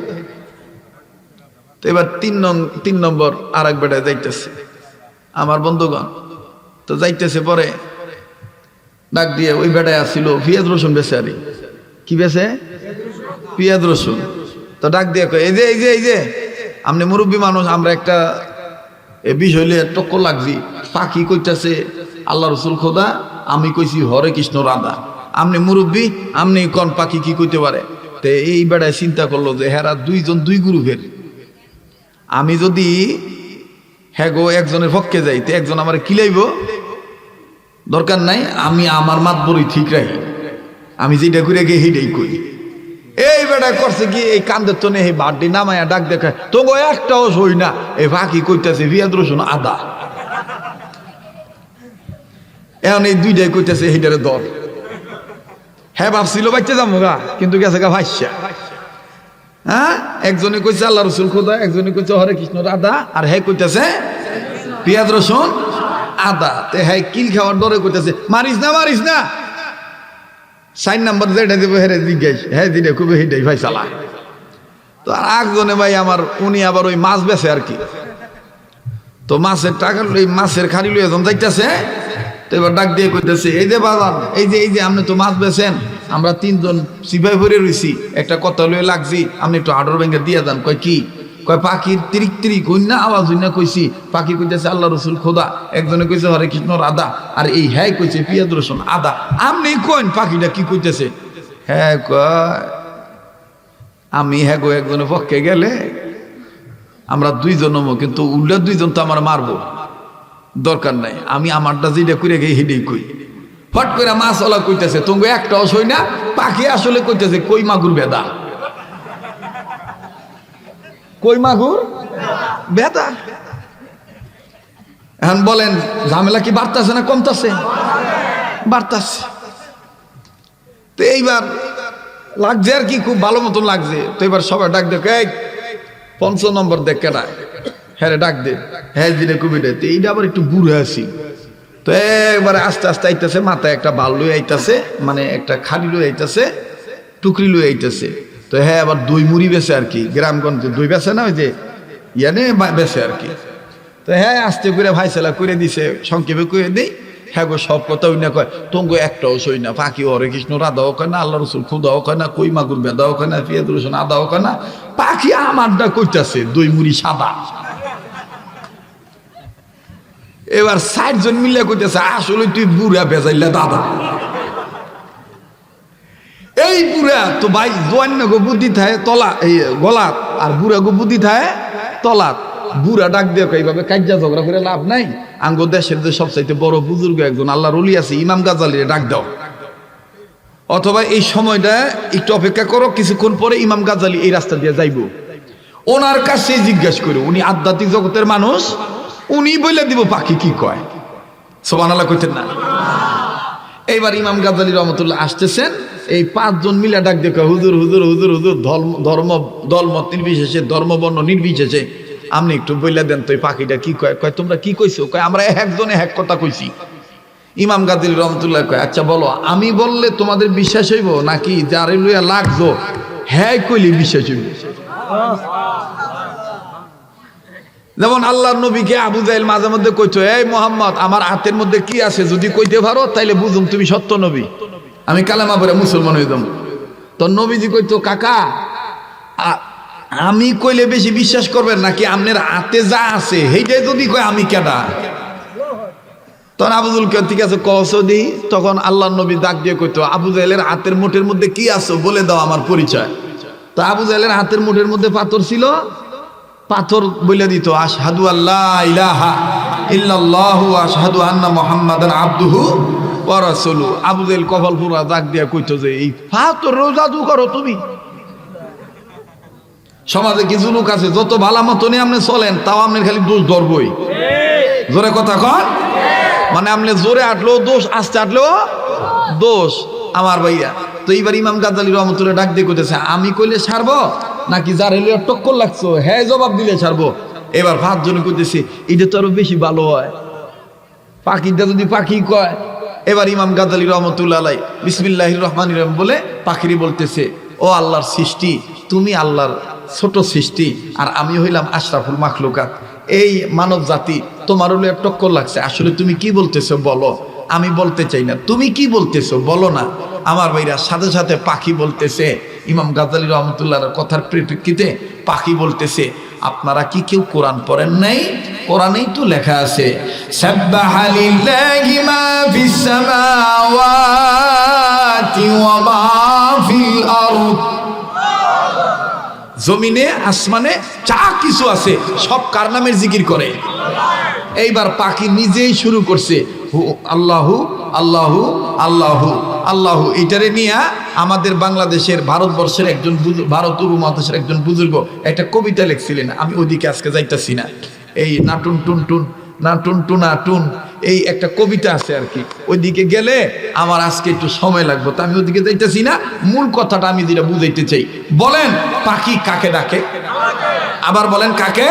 S1: তো এবার 3 নম্বর আর এক বেটায় যাইতেছে আমার বন্ধুগণ। তো যাইতেছে পরে ডাক দিয়ে ওই বেটায় আসছিল পেঁয়াজ রসুন বেছে। আরে কি বেছে? পেঁয়াজ রসুন। তো ডাক দিয়ে কয় এই যে আপনি মুরব্বী মানুষ, আমরা একটা বিষয় হইলে টক্কর লাগছি। পাখি কইতাছে আল্লাহ রসুল খোদা, আমি কইছি হরে কৃষ্ণ রাধা। আপনি মুরব্বী, আপনি কোন পাখি কি কইতে পারে? তো এই বেড়ায় চিন্তা করলো যে হেরা 2 গ্রুপের, আমি যদি হ্যাঁ গো একজনের পক্ষে যাই তো একজন আমার কিলাইব, দরকার নাই, আমি আমার মাতবরই ঠিক রাখি, আমি যেটা করে গিয়ে হেঁটেই করি। এই বেটা করছে কি এই কান্দের তো নেই বাড়ি নামায়া ডাক দেখায় তো একটাও সই না, এই ফাঁকি কইতেছে পেঁয়াজ রসুন আদা, এখন এই দুইটাই কইতেছে হেটারে দর। হ্যাঁ ভাবছিল বাচ্চা যাবো গা, কিন্তু গেছে গা ভাইসা। হ্যাঁ, একজনে কইছে আল্লাহ রসুল খোদা, একজনে কইছে হরে কৃষ্ণ আদা, আর হ্যাঁ কইতেছে পেঁয়াজ রসুন আদা। তে হ্যাঁ কিল খাওয়ার ডরে কইতেছে মারিস না মারিস না। 4 নাম্বার যেটা দেবো হেরে জিজ্ঞাস, হ্যাঁ দিলে খুবই হেঁটাই ভাই চালা। তো আর একজনে ভাই আমার উনি আবার ওই মাছ বেছে আর কি, তো মাছের টাকা ওই মাছের খালি লইয়া যখন যাইতেছে, তো এবার ডাক দিয়ে কইতেছে এই যে বাজান, এই যে আপনি তো মাছ বেছেন, আমরা 3 জন সিপাই ভরে রইছি, একটা কথা লইয়া লাগছি, আপনি একটু আডর ব্যাংকে দিয়ে যান। কয় কি? কয় পাখির তিরিক তিরিক হইন না আওয়াজ হইন না কইছি। পাখি কইতেছে আল্লাহ রসুল খোদা, একজনে কইছে হরে কৃষ্ণর আদা, আর এই হ্যাঁ কইছে পেঁয়াজ রসুন আদা। আপনি কইন পাখিটা কি কইতেছে? হ্যাঁ কয় আমি হ্যাঁ গো একজনের পক্ষে গেলে আমরা 2 জন হবো, কিন্তু উল্টা 2 জন তো আমার মারবো, দরকার নাই, আমি আমারটা যেটা করে গিয়ে হেঁটেই কই। ফট করে মাছ ওলা কইতেছে তুমি একটাও সই না। পাখি আসলে কইতেছে কই মাগুর বেদা, কই মাগুর বেদা। এখন বলেন ঝামেলা কি বাড়তাছে না কমতাছে? বাড়তাছে। তো এইবার লাগছে আর কি, খুব ভালো মতন লাগছে। তো এবার সবাই ডাক দেখ, এই 5 নম্বর দেখ কেডা, হ্যাঁ ডাক দে, হ্যাঁ দিনে কবিটা। তো এইটা আবার একটু বুড়ো আছি, তো একবারে আস্তে আস্তে আইতেছে, মাথায় একটা বাল লই আইতেছে, মানে একটা খালি লই আইতেছে, টুকরি লই আইতেছে। তো হ্যাঁ আবার দই মুড়ি বেছে আর কি, গ্রামগঞ্জে দই বেছে না, ওই যে ইয়ানে বেছে আর কি। তো হ্যাঁ আস্তে করে ভাইসেলা করে দিছে, সংক্ষেপে করে দিই। হ্যাঁ গো সব কথা ওই না কয় তঙ্গ একটাও সই না। পাখি হরে কৃষ্ণ রাধাও কয় না, আল্লাহ রসুল খুদাও কয় না, কই মাগুর বেদাও কয় না, পেঁয়াজ রসুন আদাও কয় না। পাখি আমারটা কইতাছে দই মুড়ি সাদা। এবার 60 জন মিলে কইতেছে আসলে তুই বুড়া বেজাইলা দাদা। এই বুড়া তো ভাই জোয়ান্য গো বুদ্ধি থাকে তলা এই গলাত, আর বুড়া গো বুদ্ধি থাকে তলাত। বুড়া ডাক দিয়ে এইভাবে কাজ্জা ঝগড়া করে লাভ নাই। আঙ্গ দেশের যে সবচাইতে বড় বুজুর্গ একজন আল্লাহর ওলি আছে, ইমাম গাজ্জালিরে ডাক দাও, অথবা এই সময়টা একটু অপেক্ষা করো, কিছুক্ষণ পরে ইমাম গাজ্জালি এই রাস্তা দিয়ে যাইব, ওনার কাছে জিজ্ঞাসা করো, উনি আধ্যাত্মিক জগতের মানুষ, উনি বলে দিব পাখি কি কয়। সুবহানাল্লাহ কইতেন না? এইবার ইমাম গাজ্জালি রহমতুল্লাহ আসতেছেন, এই 5 জন মিলে ডাক দেখো হুজুর হুজুর হুজুর হুজুর, ধর্ম দলমত নির্বিশেষে, ধর্মবর্ণ নির্বিশেষে আপনি একটু বইলা দেন তো এই পাখিটা কি কয়। কয় তোমরা কি কইছো? কয় আমরা একজনে এক কথা কইছি। ইমাম গাজ্জালি রহমতুল্লাহ কয় আচ্ছা বলো, আমি বললে তোমাদের বিশ্বাস হইব নাকি যারে লইয়া লাগছো হ্যাঁ কইলে বিশ্বাস হইব? যেমন আল্লাহর নবীকে আবু জাহেল মাঝে মধ্যে কইতো, এই মোহাম্মদ আমার হাতের মধ্যে কি আছে যদি কইতে পারো তাইলে বুঝুম তুমি সত্য নবী, আমি কালেমা পড়ে মুসলমান হইতাম। তো নবীজি কইতো কাকা আমি কইলে বেশি বিশ্বাস করবেন নাকি আপনার হাতে যা আছে সেইটাই যদি কয় আমি কেডা? তখন আবুজুল কে ঠিক আছে কসো দি। তখন আল্লাহর নবী ডাক দিয়ে কইতো আবু জাহেলের হাতের মুঠের মধ্যে কি আছে বলে দাও আমার পরিচয়। তো আবু জাহেলের হাতের মুঠের মধ্যে পাথর ছিল, পাথর বলে দিত আশহাদু আল্লাহ ইলাহা ইল্লাল্লাহু আশহাদু আন্না মুহাম্মাদান আবদুহু ওয়া রাসূলুহু। আবু জাহেল কপাল পুরা দাগ দিয়া কইতো যে এই পাথর জাদু করো তুমি। সমাজে কিছু লোক আছে যত ভালো মতনই আপনি চলেন তাও আপনি খালি দোষ ধরবই। জোরে কথা কন, মানে আপনি জোরে আটলেও দোষ, আস্তে আটলেও দোষ আমার ভাইয়া। তো এইবার ইমাম গাজ্জালি রহমতুল্লাহ ডাক দিয়ে কইতেছে আমি কইলে ছাড়বো নাকি যার হইলে টক্কর লাগছো হ্যাঁ জবাব দিলে ছাড়বো? এবার 5 জন কইতেছে এটা তো আরো বেশি ভালো হয়, পাখিটা যদি পাখি কয়। এবার ইমাম গাজ্জালি রহমতুল্লাহ আলাইহি বিসমিল্লাহির রহমানির রহিম বলে পাখিরি বলতেছে, ও আল্লাহর সৃষ্টি, তুমি আল্লাহর ছোট সৃষ্টি আর আমি হইলাম আশরাফুল মাখলুকাত, এই মানব জাতি তোমার হলে টক্কর লাগছে, আসলে তুমি কি বলতেছো বলো? আমি বলতে চাই না, তুমি কি বলতেছো বলো না। আমার ভাইরা সাথে সাথে পাখি বলতেছে, ইমাম গাজ্জালি রহমতুল্লাহর কথার পরিপ্রেক্ষিতে পাখি বলতেছে আপনারা কি কেউ কোরআন পড়েন নাই? কোরআনেই তো লেখা আছে সাব্বাহা লিল্লাহি মা ফিস সামাওয়াতি ওয়া মা ফিল আরদ, জমিনে আসমানে যা কিছু আছে সব কার নামের জিকির করে। এইবার পাখি নিজেই শুরু করছে আল্লাহু আল্লাহু আল্লাহু আল্লাহু। এইটারে নিয়ে আমাদের বাংলাদেশের ভারতবর্ষের একজন ভারত উপমহাদেশের একজন বুজুর্গ একটা কবিতা লিখছিলেন। আমি ওইদিকে আজকে যাইতাছি না। এই নাটুন টুন টুন নাটুন টুনা টুন এই একটা কবিতা আছে আর কি, ওইদিকে গেলে আমার আজকে একটু সময় লাগবে, তো আমি ওইদিকে যাইতেছি না। মূল কথাটা আমি যেটা বুঝাইতে চাই, বলেন পাখি কাকে ডাকে? আবার বলেন কাকে?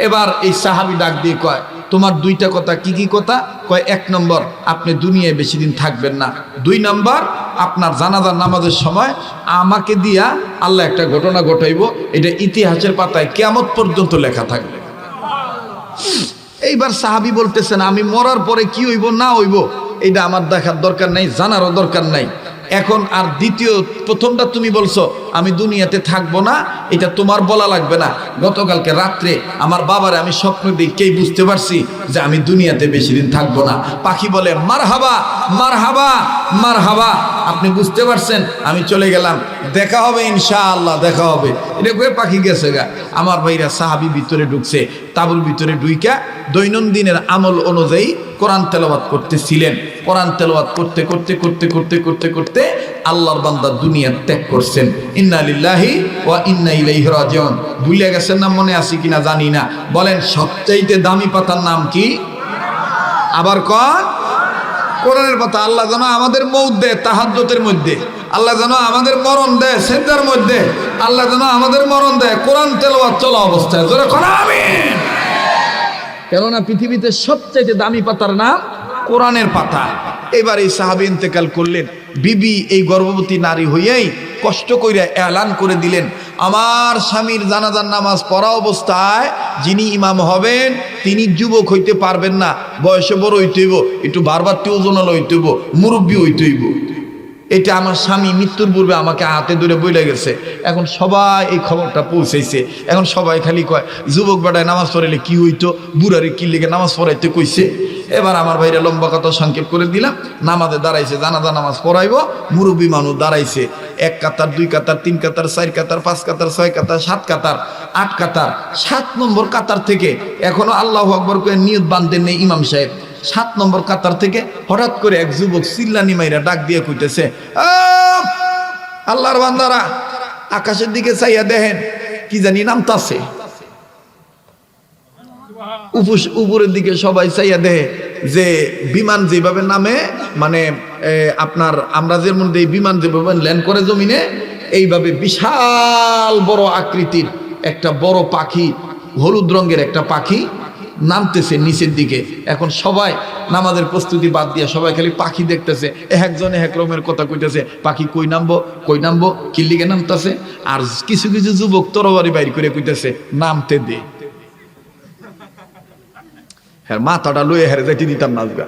S1: এবার এই সাহাবী ডাক দিয়ে কয়, তোমার দুইটা কথা। কি কি কথা? কয়, এক নম্বর আপনি দুনিয়ায় বেশি দিন থাকবেন না, দুই নম্বর আপনার জানাজার নামাজের সময় আমাকে দিয়া আল্লাহ একটা ঘটনা ঘটাইব, এটা ইতিহাসের পাতায় কিয়ামত পর্যন্ত লেখা থাকবে। এইবার সাহাবী বলতেছেন, আমি মরার পরে কি হইব না হইব এটা আমার দেখার দরকার নাই, জানারও দরকার নাই। এখন আর দ্বিতীয়, প্রথমটা তুমি বলছো আমি দুনিয়াতে থাকবো না, এটা তোমার বলা লাগবে না। গতকালকে রাত্রে আমার বাবারে আমি স্বপ্ন দেখেই বুঝতে পারছি যে আমি দুনিয়াতে বেশি দিন থাকবো না। পাখি বলে মারহাবা মারহাবা মারহাবা, আপনি বুঝতে পারছেন, আমি চলে গেলাম, দেখা হবে ইনশাআল্লাহ, দেখা হবে। এটা কয়ে পাখি গেছে গা। আমার ভাইরা সাহাবী ভিতরে ঢুকছে, তাবুর ভিতরে ঢুইকা দৈনন্দিনের আমল অনুযায়ী কোরআন তেলাওয়াত করতেছিলেন। কোরআন তেলাওয়াত করতে করতে করতে করতে করতে করতে আল্লাহর বান্দা দুনিয়া ত্যাগ করছেন। ইন্না লিল্লাহি ওয়া ইন্না ইলাইহি রাজিউন। ভুলে গেছেন না? মনে আছে কিনা জানি না। বলেন সবচাইতে দামি পাতার নাম কি? আবার কোন? কোরআনের পাতা। আল্লাহ যেন আমাদের মৌত দেয় তাহাজ্জুদের মধ্যে, আল্লাহ যেন আমাদের মরণ দেয় সিজদার মধ্যে, আল্লাহ যেন আমাদের মরণ দেয় কোরআন তেলাওয়াত চলা অবস্থায়। জোরে কোন আমিন। কেননা পৃথিবীতে সবচাইতে দামি পাতার নাম কোরআনের পাতা। এবার এই সাহাবী ইন্তেকাল করলেন। বিবি এই গর্ভবতী নারী হইয়াই কষ্ট কইরা এলান করে দিলেন, আমার স্বামীর জানাজার নামাজ পড়া অবস্থায় যিনি ইমাম হবেন তিনি যুবক হইতে পারবেন না, বয়সে বড় হইতে হইব, একটু বারবারটি ওজনাল হইতে হইব, মুরব্বী হইতে হইব। এটা আমার স্বামী মৃত্যুর পূর্বে আমাকে হাতে ধরে বইলে গেছে। এখন সবাই এই খবরটা পৌঁছাইছে। এখন সবাই খালি কয়, যুবক বেটায় নামাজ পড়াইলে কি হইতো, বুড়ারে কি লেগে নামাজ পড়াইতে কইছে। এবার আমার ভাইরা লম্বা কথা সংক্ষেপ করে দিলাম। নামাজে দাঁড়াইছে, জানাজা নামাজ পড়াইব, মুরব্বী মানুষ দাঁড়াইছে। 1 কাতার 2 কাতার 3 কাতার 4 কাতার 5 কাতার 6 কাতার 7 কাতার 8 কাতার 7 নম্বর কাতার থেকে এখনো আল্লাহু আকবার করে নিয়ত বাঁধতেন নেই ইমাম সাহেব। 7 নম্বর কাতার থেকে হঠাৎ করে এক যুবক চিল্লানি মাইরা ডাক দিয়ে কইতেছে, আল্লাহর বান্দারা আকাশের দিকে চাইয়া দেখেন, কি জানি নামতাছে। উপরের দিকে সবাই চাইয়া দেখে যে বিমান যেভাবে নামে, মানে আপনার আমরা যেমন এই বিমান যেভাবে ল্যান্ড করে জমিনে, এইভাবে বিশাল বড় আকৃতির একটা বড় পাখি, হলুদ রঙের একটা পাখি নামতেছে নিচের দিকে। এখন সবাই নামাজের প্রস্তুতি বাদ দিয়ে সবাই খালি পাখি দেখতেছে। একজন এক রকমের কথা কইতেছে, পাখি কই নামবো কই নামবো, কিল্লিগে নামতেছে। আর কিছু কিছু যুবক তরবারি বাইর করে কইতেছে নামতে দে। হ্যাঁ, মাথাটা লয়ে হেরে যাইতে দিতাম নাচগা।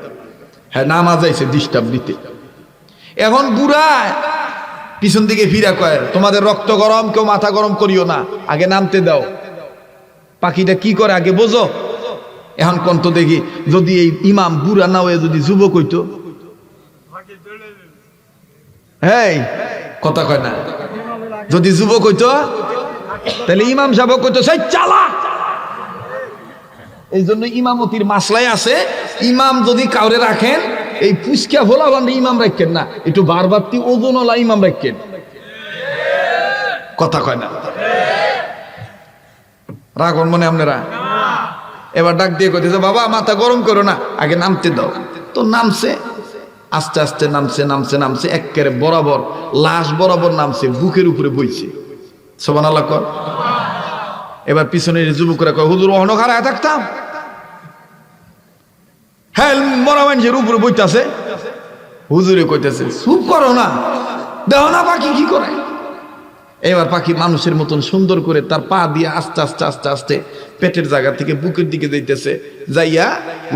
S1: হ্যাঁ, নামাজ যাইছে ডিস্টার্ব দিতে। এখন বুড়ায় পিছন দিকে ফিরা কয়, তোমাদের রক্ত গরম, কেউ মাথা গরম করিও না, আগে নামতে দাও। পাখিটা কি করে আগে বোঝো। এখন কন্ত দেখি, যদি এই ইমাম বুড়া না হয়ে যদি যুবক হইতো, হ্যাঁ কথা কয় না, যদি যুবক হইতো তাহলে ইমাম সাহেব কইতো সেই চালা। এই জন্য ইমামতির মাসলাই আছে, ইমাম যদি কাউরে রাখেন এই ফুসকা ভোলা বান্ধে ইমাম রাখেন না, একটু বারবারটি ওজনওয়ালা ইমাম রাখেন। কথা কয় না, রাখুন মনে আপনারা। এবার ডাক দিয়ে কইতেছে, বাবা মাথা গরম করো না, আগে নামতে দাও। তো নামছে, আস্তে আস্তে নামছে নামছে নামছে, একেবারে বরাবর লাশ বরাবর নামছে, বুকের উপরে বইছে। সুবহানাল্লাহ কর। এবার পিছনের যুবকরা কয়, হুজুর অহনো খাড়ায় থাকতাম। হ্যাঁ, মরা মানুষের উপরে বইতাছে। হুজুরে কইতেছে, চুপ করো না, দেখো না পাখি কি করে। এবার পাখি মানুষের মতন সুন্দর করে তার পা দিয়ে আস্তে আস্তে আস্তে আস্তে পেটের জায়গা থেকে বুকের দিকে যাইতেছে, যাইয়া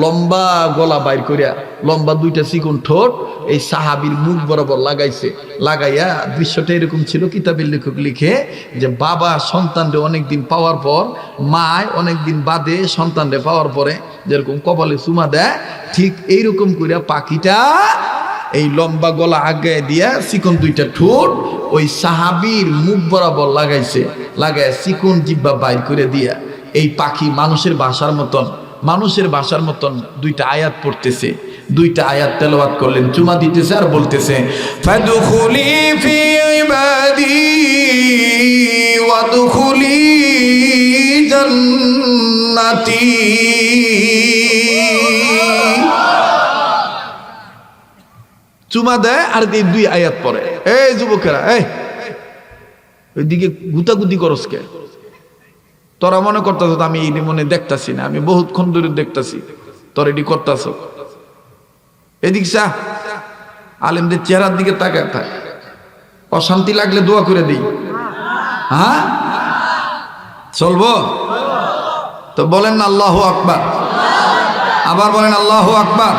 S1: লম্বা গলা বাইর করিয়া লম্বা 2টা চিকন ঠোঁট এই সাহাবীর মুখ বরাবর লাগাইছে। লাগাইয়া দৃশ্যটা এরকম ছিল, কিতাবের লেখক লিখে যে বাবা সন্তানরে অনেকদিন পাওয়ার পর, মায় অনেকদিন বাদে সন্তানরে পাওয়ার পরে যেরকম কপালে চুমা দেয়, ঠিক এইরকম করিয়া পাখিটা এই লম্বা গলা আগে দিয়া চিকন 2টা ঠোঁট ওই সাহাবীর মুখ বরাবর লাগাইছে। লাগায় চিকন জিব্বা বাইর করে দিয়া এই পাখি মানুষের ভাষার মতন 2টা আয়াত পড়তেছে। দুইটা আয়াত তেলাওয়াত করলেন, চুমা দিতেছে আর বলতেছে ফাদখুলি ফি ইবাদি ওয়াদখুলি জান্নাতি। চুমা দেয় আর এই দুই আয়াত পড়ে। এই যুবকেরা, এই ওইদিকে গুতাগুতি করস কে? তোরা মনে করতেছ আমি এই মনে দেখতাছি না, আমি বহুতক্ষণ ধরে দেখতাছি তোর এটি করতেছ। এদিক চা, আলেমদের চেহারার দিকে তাকায় থাক, অশান্তি লাগলে দোয়া করে দিই। হ্যাঁ চলবো তো? বলেন না আল্লাহু আকবার, আবার বলেন আল্লাহু আকবার।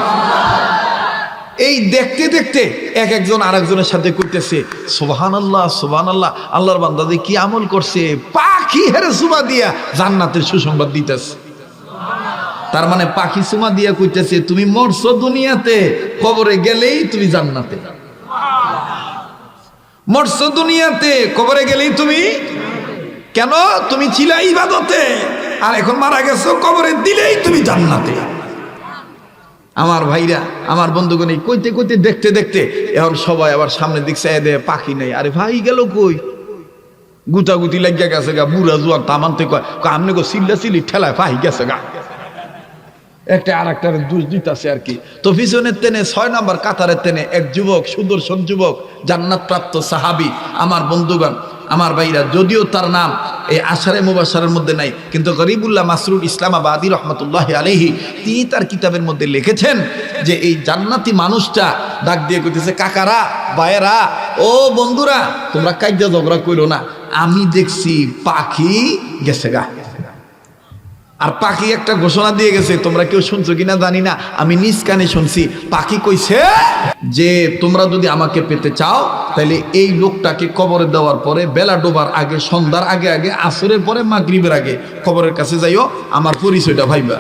S1: এই দেখতে দেখতে এক একজন আরেকজনের সাথে করতেছে সুবহানাল্লাহ সুবহানাল্লাহ, আল্লাহর বান্দাদের কি আমল করছে, পাখি হেরে চুমা দিয়া জান্নাতের সুসংবাদ দিতেছে। তার মানে পাখি চুমা দিয়া কইতেছে তুমি মরছো দুনিয়াতে, কবরে গেলেই তুমি জান্নাতে। মরছো দুনিয়াতে, কবরে গেলেই তুমি, কেন তুমি ছিলা ইবাদতে, আর এখন মারা গেছো, কবরে দিলেই তুমি জান্নাতে। আমার ভাইরা, আমার বন্ধুগণ, এই কইতে কইতে দেখতে দেখতে এখন সবাই আবার সামনে দিকছে দে পাখি নেই। আরে ভাই গেল কই? গুতাগুতি লাগিয়া গেছে গা, বুড়া জুয়ার তামানতে কয় আমনে গো চিল্লা চিল্লি ঠেলায় পাহি গেছে গা, একটা আর একটা দোষ দিতেছে আর কি। তো পিছনের টেনে 6 নম্বর কাতারের টেনে এক যুবক, সুদর্শন যুবক, জান্নাত প্রাপ্ত সাহাবী, আমার বন্ধুগণ, আমার ভাইরা, যদিও তার নাম এই আশারে মুবাশশারের মধ্যে নাই, কিন্তু গরিবুল্লাহ মাসরুর ইসলামাবাদী রহমতুল্লাহ আলাইহি তিনি তার কিতাবের মধ্যে লিখেছেন যে এই জান্নাতি মানুষটা ডাক দিয়ে কইতেছে কাকারা, ভাইয়েরা, ও বন্ধুরা, তোমরা কাইজা ঝগড়া কইরো না, আমি দেখছি পাখি গেছে গা। আর পাখি একটা ঘোষণা দিয়ে গেছে, তোমরা কেউ শুনছো কিনা জানি না, আমি নিজ কানে শুনছি। পাখি কইছে যে তোমরা যদি আমাকে পেতে চাও তাহলে এই লোকটাকে কবরে দেওয়ার পরে, বেলা ডোবার আগে, সন্ধ্যার আগে আগে, আসরের পরে, মাগরিবের আগে কবরের কাছে যাইও, আমার পরিচয়টা ভাইবা।